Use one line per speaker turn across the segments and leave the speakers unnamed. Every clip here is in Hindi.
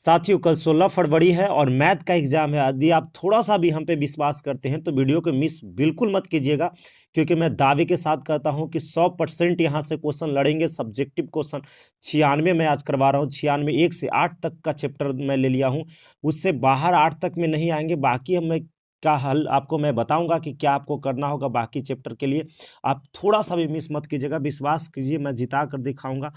साथियों कल 16 फरवरी है और मैथ का एग्जाम है। यदि आप थोड़ा सा भी हम पे विश्वास करते हैं तो वीडियो को मिस बिल्कुल मत कीजिएगा, क्योंकि मैं दावे के साथ कहता हूं कि 100% यहाँ से क्वेश्चन लड़ेंगे। सब्जेक्टिव क्वेश्चन 96 मैं आज करवा रहा हूँ। 96 1 से 8 तक का चैप्टर मैं ले लिया हूँ, उससे बाहर 8 तक में नहीं आएंगे। बाकी हम मैं का हल आपको मैं बताऊंगा कि क्या आपको करना होगा बाकी चैप्टर के लिए। आप थोड़ा सा भी मिस मत कीजिएगा, विश्वास कीजिए, मैं जिता कर दिखाऊंगा।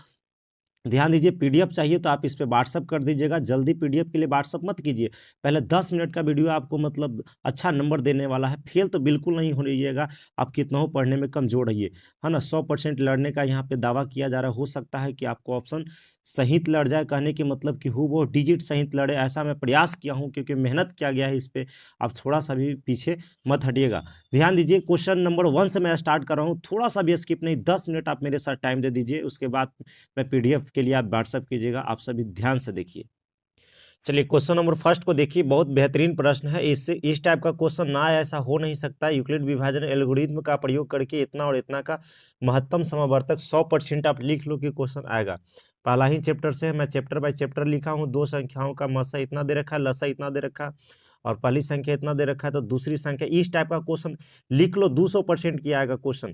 ध्यान दीजिए, पीडीएफ चाहिए तो आप इस पे व्हाट्सअप कर दीजिएगा। जल्दी पीडीएफ के लिए व्हाट्सअप मत कीजिए। पहले 10 मिनट का वीडियो आपको मतलब अच्छा नंबर देने वाला है। फेल तो बिल्कुल नहीं हो रहिएगा, आप कितना हो पढ़ने में कमजोर रहिए, है ना। 100% लड़ने का यहाँ पे दावा किया जा रहा है। हो सकता है कि आपको ऑप्शन सहित लड़ जाए, कहने की मतलब कि वो डिजिट सहित लड़े, ऐसा मैं प्रयास किया हूँ क्योंकि मेहनत किया गया है इस पे। आप थोड़ा सा भी पीछे मत हटिएगा। ध्यान दीजिए, क्वेश्चन नंबर 1 से मैं स्टार्ट कर रहा हूँ। थोड़ा सा भी स्किप नहीं, 10 मिनट आप मेरे साथ टाइम दे दीजिए, उसके बाद मैं पीडीएफ के लिए आप व्हाट्सअप कीजिएगा। आप सभी ध्यान से देखिए। चलिए क्वेश्चन नंबर फर्स्ट को देखिए, बहुत बेहतरीन प्रश्न है। इससे इस टाइप का क्वेश्चन ना आए ऐसा हो नहीं सकता। यूक्लिड विभाजन एल्गोरिथम का प्रयोग करके इतना और इतना का महत्तम समावर्तक 100% आप लिख लो कि क्वेश्चन आएगा। पहला ही चैप्टर से मैं चैप्टर बाय चैप्टर लिखा हूँ। दो संख्याओं का मसा इतना दे रखा है, लसा इतना दे रखा है, और पहली संख्या इतना दे रखा है तो दूसरी संख्या, इस टाइप का क्वेश्चन लिख लो। 200% किया आएगा क्वेश्चन।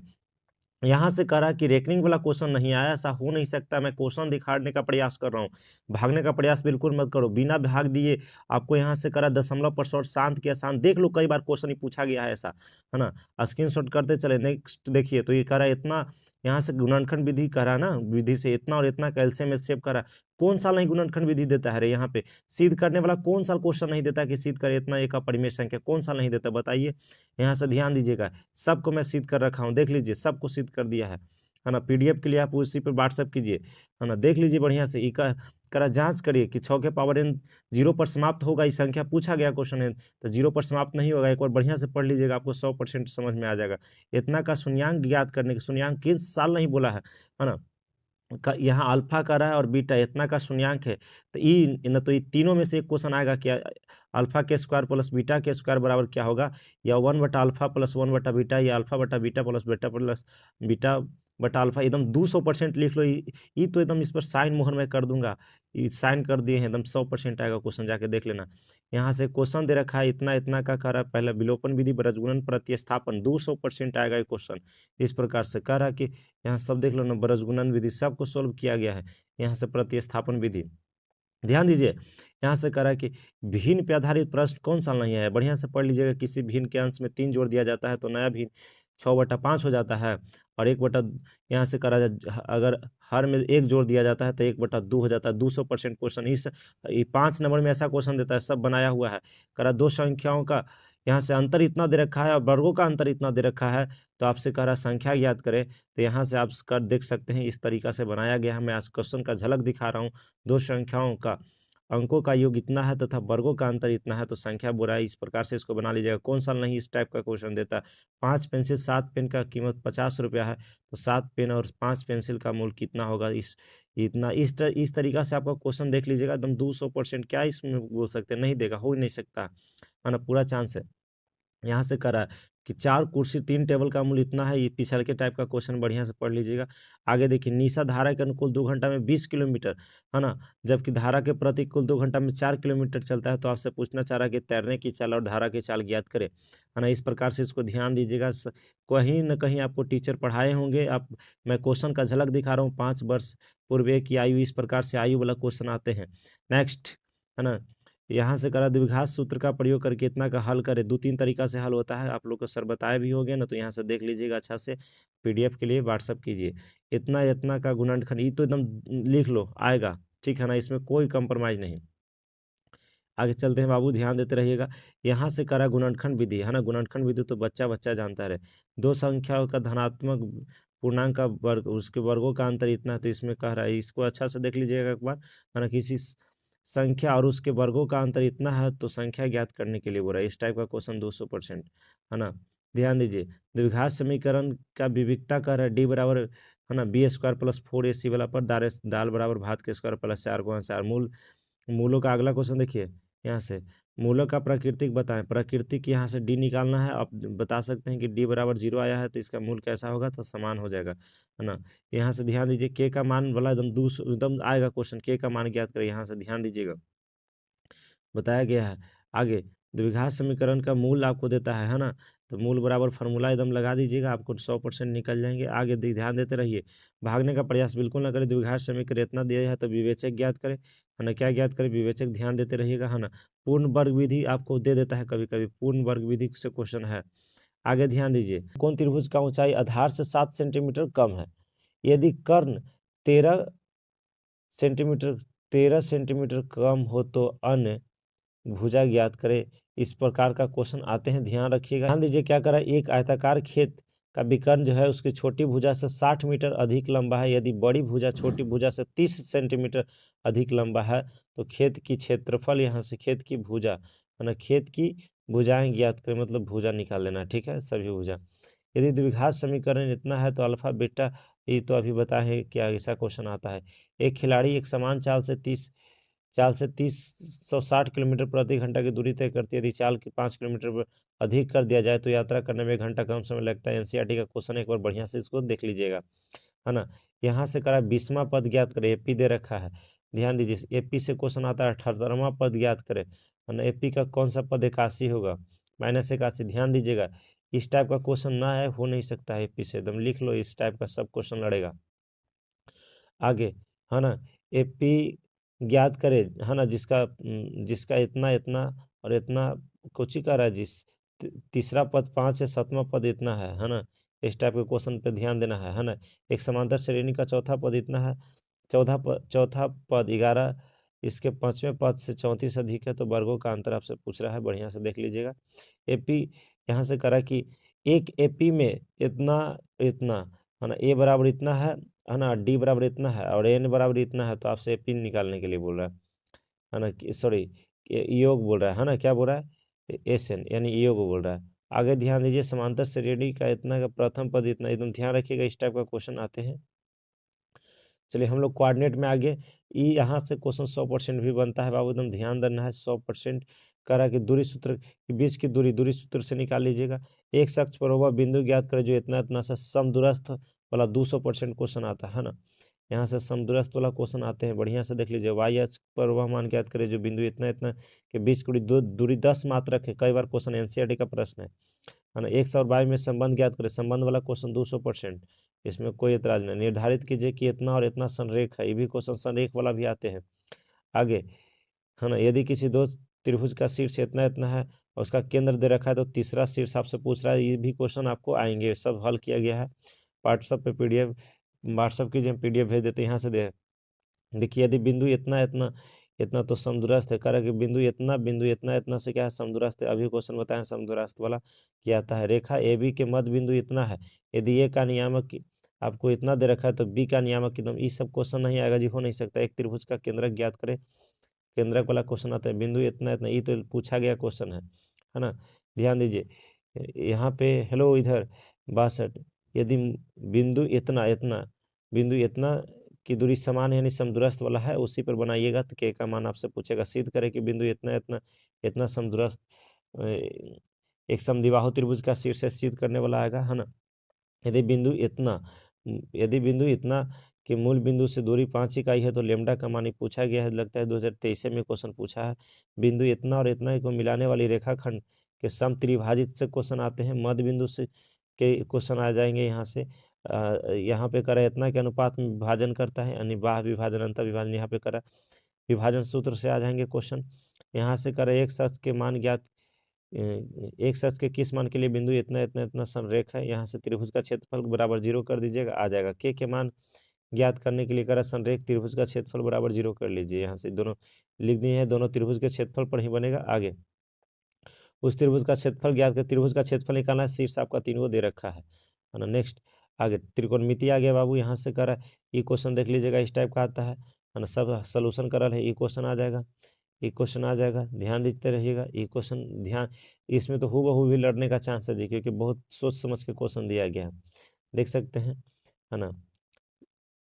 यहाँ से कह रहा कि रेकनिंग वाला क्वेश्चन नहीं आया, ऐसा हो नहीं सकता। मैं क्वेश्चन दिखाने का प्रयास कर रहा हूँ, भागने का प्रयास बिल्कुल मत करो। बिना भाग दिए आपको यहाँ से करा दशमलव पर शॉर्ट, शांत किया शांत। देख लो कई बार क्वेश्चन ही पूछा गया है ऐसा, है ना। स्क्रीनशॉट करते चले। नेक्स्ट देखिए, तो ये कह रहा है इतना, यहाँ से गुणनखंड विधि कह रहा है ना, विधि से इतना और इतना कैल्शियम में सेव करा। कौन सा नहीं गुणनखंड विधि देता है रे यहाँ पे? सिद्ध करने वाला कौन सा क्वेश्चन नहीं देता कि सिद्ध करे इतना एक अपरिमेय संख्या? कौन सा नहीं देता बताइए? यहाँ से ध्यान दीजिएगा, सबको मैं सिद्ध कर रखा हूँ, देख लीजिए सबको सिद्ध कर दिया है ना। पीडीएफ के लिए आप उसी पर व्हाट्सएप कीजिए, है ना। देख लीजिए बढ़िया से। इका करा जांच करिए कि 6 के पावर n 0 पर समाप्त होगा। ये संख्या पूछा गया क्वेश्चन है तो 0 पर समाप्त नहीं होगा। एक बार बढ़िया से पढ़ लीजिएगा, आपको 100% समझ में आ जाएगा। इतना का शून्यांक ज्ञात करने के, शून्यांक किस साल नहीं बोला है ना। यहाँ अल्फा का रहा है और बीटा, इतना का शून्यांक है तो ई न, तो ये तीनों में से एक क्वेश्चन आएगा क्या? अल्फा के स्क्वायर प्लस बीटा के स्क्वायर बराबर क्या होगा? या 1/अल्फा प्लस 1/बीटा, या अल्फा बटा बीटा प्लस बीटा बटा अल्फा। एकदम 200% लिख लो। ये तो एकदम इस पर साइन मोहर मैं कर दूंगा। ये साइन कर दिए हैं, एकदम 100% आएगा क्वेश्चन, जाके देख लेना। यहाँ से क्वेश्चन दे रखा है इतना इतना का कर रहा है। पहला विलोपन विधि, ब्रजगुणन, प्रतिस्थापन, 200% आएगा ये क्वेश्चन। इस प्रकार से कह रहा कि यहाँ सब देख लो ना, ब्रजगुणन विधि सबको सोल्व किया गया है। यहाँ से प्रतिस्थापन विधि, ध्यान दीजिए। यहाँ से कह रहा है कि भिन्न पे आधारित प्रश्न कौन सा नहीं है, बढ़िया से पढ़ लीजिएगा। किसी भिन्न के अंश में 3 जोड़ दिया जाता है तो नया भिन्न 6/5 हो जाता है, और 1 यहाँ से करा अगर हर में 1 जोड़ दिया जाता है तो 1/2 हो जाता है। 200% क्वेश्चन इस 5 नंबर में ऐसा क्वेश्चन देता है, सब बनाया हुआ है। करा दो संख्याओं का यहाँ से अंतर इतना दे रखा है और वर्गों का अंतर इतना दे रखा है, तो आपसे कह रहा संख्या याद करें। तो यहाँ से आप कर देख सकते हैं, इस तरीका से बनाया गया है। मैं आज क्वेश्चन का झलक दिखा रहा हूँ। दो संख्याओं का अंकों का योग इतना है तथा वर्गों का अंतर इतना है, तो संख्या बुराई, इस प्रकार से इसको बना लीजिएगा। कौन सा नहीं इस टाइप का क्वेश्चन देता? 5 पेंसिल 7 पेन का कीमत 50 रुपया है, तो 7 पेन और 5 पेंसिल का मूल्य कितना होगा? इतना इस तरीका से आपका क्वेश्चन देख लीजिएगा। एकदम 200% क्या इसमें बोल सकते हैं, नहीं देगा, हो ही नहीं सकता, है ना। पूरा चांस है। यहाँ से करा है कि 4 कुर्सी 3 टेबल का मूल्य इतना है। ये पिछड़ के टाइप का क्वेश्चन, बढ़िया से पढ़ लीजिएगा। आगे देखिए, निशा धारा के अनुकूल 2 घंटा में 20 किलोमीटर, है ना, जबकि धारा के प्रतिकूल 2 घंटा में 4 किलोमीटर चलता है। तो आपसे पूछना चाह रहा है कि तैरने की चाल और धारा की चाल ज्ञात करें, है ना। इस प्रकार से इसको ध्यान दीजिएगा। कहीं न कहीं आपको टीचर पढ़ाए होंगे। आप मैं क्वेश्चन का झलक दिखा रहा हूँ। 5 वर्ष पूर्व की आयु, इस प्रकार से आयु वाला क्वेश्चन आते हैं। नेक्स्ट, है ना। यहाँ से करा द्विघात सूत्र का प्रयोग करके इतना का हल करे। 2-3 तरीका से हल होता है, आप लोग को सर बताए भी होंगे ना, तो यहाँ से देख लीजिएगा अच्छा से। पीडीएफ के लिए व्हाट्सअप कीजिए। इतना इतना का गुणनखंड, ये तो एकदम लिख लो, आएगा, ठीक है ना, इसमें कोई कंप्रोमाइज नहीं। आगे चलते हैं बाबू, ध्यान देते रहिएगा। यहाँ से करा गुणनखंड विधि, है ना। गुणनखंड विधि तो बच्चा बच्चा जानता रहे। दो संख्याओं का धनात्मक पूर्णांक का वर्ग, उसके वर्गों का अंतर इतना है, तो इसमें कह रहा है, इसको अच्छा से देख लीजिएगा एक बार, है ना। किसी संख्या और उसके वर्गों का अंतर इतना है तो संख्या ज्ञात करने के लिए बोल रहा है। इस टाइप का क्वेश्चन 200%, है ना। ध्यान दीजिए, द्विघात समीकरण का विविधता कर है डी बराबर, है ना, b² प्लस 4ac वाला पर दाल बराबर भात के स्क्वायर प्लस 4 मूलों का अगला क्वेश्चन देखिए। यहाँ से मूलों का प्राकृतिक बताएं। प्राकृतिक यहाँ से डी निकालना है। आप बता सकते हैं कि डी बराबर 0 आया है तो इसका मूल कैसा होगा, तो समान हो जाएगा, है ना। यहाँ से ध्यान दीजिए, के का मान वाला एकदम आएगा क्वेश्चन। के का मान ज्ञात करें, यहाँ से ध्यान दीजिएगा। बताया गया है। आगे द्विघात समीकरण का मूल आपको देता है ना, तो मूल बराबर फार्मूला एकदम लगा दीजिएगा, आपको 100% निकल जाएंगे। आगे ध्यान देते रहिए, भागने का प्रयास बिल्कुल ना करें। द्विघात समीकरण इतना दिया है तो विवेचक ज्ञात करें, है ना। क्या ज्ञात करें? विवेचक। ध्यान देते रहिएगा, है ना। पूर्ण वर्ग विधि आपको दे देता है कभी कभी, पूर्ण वर्ग विधि से क्वेश्चन है। आगे ध्यान दीजिए, कौन त्रिभुज का ऊंचाई आधार से 7 सेंटीमीटर कम है? यदि कर्ण 13 सेंटीमीटर 13 सेंटीमीटर कम हो तो अन्य भुजा ज्ञात करें। इस प्रकार का क्वेश्चन आते हैं, ध्यान रखिएगा। ध्यान दीजिए क्या करा, एक आयताकार खेत का विकर्ण जो है उसकी छोटी भुजा से 60 मीटर अधिक लंबा है। यदि बड़ी भुजा छोटी भुजा से 30 सेंटीमीटर अधिक लंबा है तो खेत की क्षेत्रफल, यहाँ से खेत की भुजा, है ना, खेत की भुजाएं ज्ञात करें, मतलब भुजा निकाल लेना, ठीक है, सभी भुजा। यदि द्विघात समीकरण इतना है तो अल्फा बीटा, ये तो अभी बताए क्या ऐसा क्वेश्चन आता है। एक खिलाड़ी एक समान चाल से 30-160 किलोमीटर प्रति घंटा की दूरी तय करती है। यदि चाल की 5 किलोमीटर पर अधिक कर दिया जाए तो यात्रा करने में 1 घंटा कम समय लगता है। एनसीईआरटी का क्वेश्चन एक बार बढ़िया से इसको देख लीजिएगा, है ना। यहाँ से करा 20वां पद ज्ञात करे, एपी दे रखा है। ध्यान दीजिए, एपी से क्वेश्चन आता है 78वां पद ज्ञात करे, है ना। एपी का कौन सा पद 81 होगा? -81। ध्यान दीजिएगा, इस टाइप का क्वेश्चन ना है, हो नहीं सकता है एपी से, एकदम लिख लो, इस टाइप का सब क्वेश्चन लड़ेगा आगे, है ना। एपी ज्ञात करे, है ना, जिसका इतना इतना और इतना कोची का रहा है, तीसरा पद 5 है, 7वां पद इतना है ना। इस टाइप के क्वेश्चन पे ध्यान देना है ना। एक समांतर श्रेणी का चौथा पद इतना है, चौथा पद 11, इसके 5वें पद से 34 अधिक है, तो वर्गों का अंतर आपसे पूछ रहा है, बढ़िया से देख लीजिएगा। एपी यहाँ से करा कि एक एपी में इतना इतना, है ना, ए बराबर इतना है ना, डी बराबर इतना है और एन बराबर इतना है, तो आपसे एपी निकालने के लिए बोल रहा है ना, सॉरी, योग बोल रहा है ना, क्या बोल रहा है? एस एन, यानी योग बोल रहा है। आगे ध्यान दीजिए, समांतर श्रेणी का इतना का प्रथम पद इतना, एकदम ध्यान रखिएगा, इस टाइप का क्वेश्चन आते हैं। चलिए हम लोग कोऑर्डिनेट में आगे, यहाँ से क्वेश्चन 100% भी बनता है बाबू, एकदम ध्यान देना है। 100% करा कि दूरी सूत्र के बीच की दूरी सूत्र से निकाल लीजिएगा। एक शख्स पर वह बिंदु ज्ञात करे जो इतना इतना से समदूरस्थ वाला 200% क्वेश्चन आता है ना। यहाँ से समदूरस्थ वाला क्वेश्चन आते हैं, बढ़िया से देख लीजिए। वाई अक्ष पर वह मान ज्ञात करे जो बिंदु इतना इतना के बीच की दूरी 10 मात्रक है। कई बार क्वेश्चन एनसीईआरटी का प्रश्न है ना। एक्स और वाई में संबंध ज्ञात करें, संबंध वाला क्वेश्चन 200%, इसमें कोई एतराज नहीं। निर्धारित कीजिए कि इतना और इतना संरेख है, ये भी क्वेश्चन संरेख वाला भी आते हैं आगे, है ना। यदि किसी दो त्रिभुज का शीर्ष इतना इतना है और उसका केंद्र दे रखा है तो तीसरा शीर्ष आपसे पूछ रहा है, ये भी क्वेश्चन आपको आएंगे, सब हल किया गया है। व्हाट्सअप पे पीडीएफ, व्हाट्सअप कीजिए, हम पीडीएफ भेज देते हैं, यहाँ से देखिए। यदि बिंदु इतना इतना इतना तो समदूरस्थ है, करा कि बिंदु इतना इतना से क्या है, समदूरस्थ है। अभी क्वेश्चन बताएं समदूरस्थ वाला क्या आता है। रेखा ए बी के मध्य बिंदु इतना है, यदि ए का नियामक आपको इतना दे रखा है तो बी का नियामक एकदम, ये सब क्वेश्चन नहीं आएगा जी, हो नहीं सकता। एक त्रिभुज का केंद्रक ज्ञात करें, केंद्रक वाला क्वेश्चन आता है। बिंदु इतना इतना, ये तो पूछा गया क्वेश्चन है ना। ध्यान दीजिए, यहाँ पे हेलो इधर 62, यदि बिंदु इतना इतना बिंदु इतना की दूरी समान है, यानी समदूरस्थ वाला है, उसी पर बनाइएगा तो के का मान आपसे पूछेगा। सिद्ध करें कि बिंदु इतना इतना इतना समदूरस्थ एक समद्विबाहु त्रिभुज का शीर्ष सिद्ध करने वाला आएगा, है ना। यदि बिंदु इतना कि मूल बिंदु से दूरी 5 इकाई है तो लेमडा का मान पूछा गया है, लगता है 2023 में क्वेश्चन पूछा है। बिंदु इतना और इतना को मिलाने वाली रेखाखंड के सम त्रिभाजित से क्वेश्चन आते हैं। मध्य बिंदु से के क्वेश्चन आ जाएंगे। यहाँ से यहाँ पे करा इतना के अनुपात में विभाजन करता है, यानी बाह विभाजन अंतर विभाजन, यहाँ पे करा विभाजन सूत्र से आ जाएंगे क्वेश्चन। यहाँ से करा एक शख्स के मान ज्ञात, एक शख्स के किस मान के लिए बिंदु इतना इतना इतना संरेख है। यहाँ से त्रिभुज का क्षेत्रफल बराबर 0 कर दीजिएगा, आ जाएगा। के मान ज्ञात करने के लिए करा संरेख त्रिभुज का क्षेत्रफल बराबर 0 कर लीजिए। यहाँ से दोनों लिख दिए हैं, दोनों त्रिभुज के क्षेत्रफल पर ही बनेगा। आगे उस त्रिभुज का क्षेत्रफल ज्ञात कर, त्रिभुज का क्षेत्रफल निकालना है, शीर्ष आपका 3 को दे रखा है ना। नेक्स्ट आगे त्रिकोणमिति आ गया बाबू, यहाँ से करा ये क्वेश्चन देख लीजिएगा, इस टाइप का आता है ना। सब सोल्यूशन करल है, ये क्वेश्चन आ जाएगा, ये क्वेश्चन आ जाएगा। ध्यान देते रहिएगा, ये क्वेश्चन ध्यान, इसमें तो हूबहू भी लड़ने का चांस है जी, क्योंकि बहुत सोच समझ के क्वेश्चन दिया गया है, देख सकते हैं, है ना।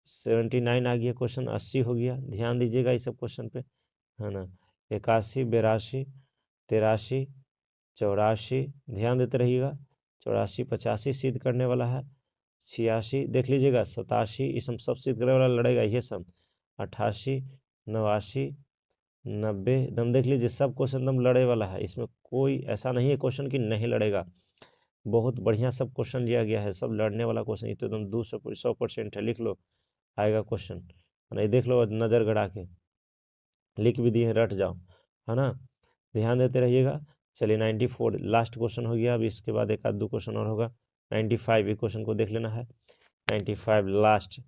79 आ गया क्वेश्चन, 80 हो गया। ध्यान दीजिएगा इस सब क्वेश्चन पे, है ना। 81, 82, 83, 84, ध्यान देते रहिएगा। 84, 85 सिद्ध करने वाला है। 86 देख लीजिएगा, 87, ये सब सिद्ध करने वाला लड़ेगा, ये सब 88, 89, 90 एकदम देख लीजिए, सब क्वेश्चन एकदम लड़े वाला है, इसमें कोई ऐसा नहीं है क्वेश्चन कि नहीं लड़ेगा। बहुत बढ़िया सब क्वेश्चन लिया गया है, सब लड़ने वाला क्वेश्चन, ये तो एकदम 100% है, लिख लो, आएगा क्वेश्चन। नहीं देख लो, नज़र गड़ा के लिख भी दिए, रट जाओ, है ना। ध्यान देते रहिएगा। चलिए 94 लास्ट क्वेश्चन हो गया, अब इसके बाद एक आध दो क्वेश्चन और होगा। 95 ये क्वेश्चन को देख लेना है, 95 लास्ट,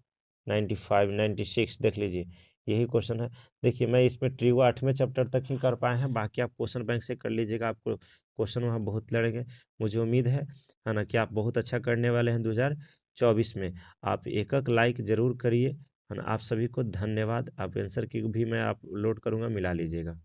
95 96 देख लीजिए, यही क्वेश्चन है। देखिए मैं इसमें ट्रिगो 8वें चैप्टर तक ही कर पाए हैं, बाकी आप क्वेश्चन बैंक से कर लीजिएगा, आपको क्वेश्चन वहाँ बहुत लड़ेंगे। मुझे उम्मीद है ना, कि आप बहुत अच्छा करने वाले हैं 2024 में। आप एक लाइक जरूर करिए, है ना। आप सभी को धन्यवाद। आप आंसर की भी मैं अपलोड करूँगा, मिला लीजिएगा।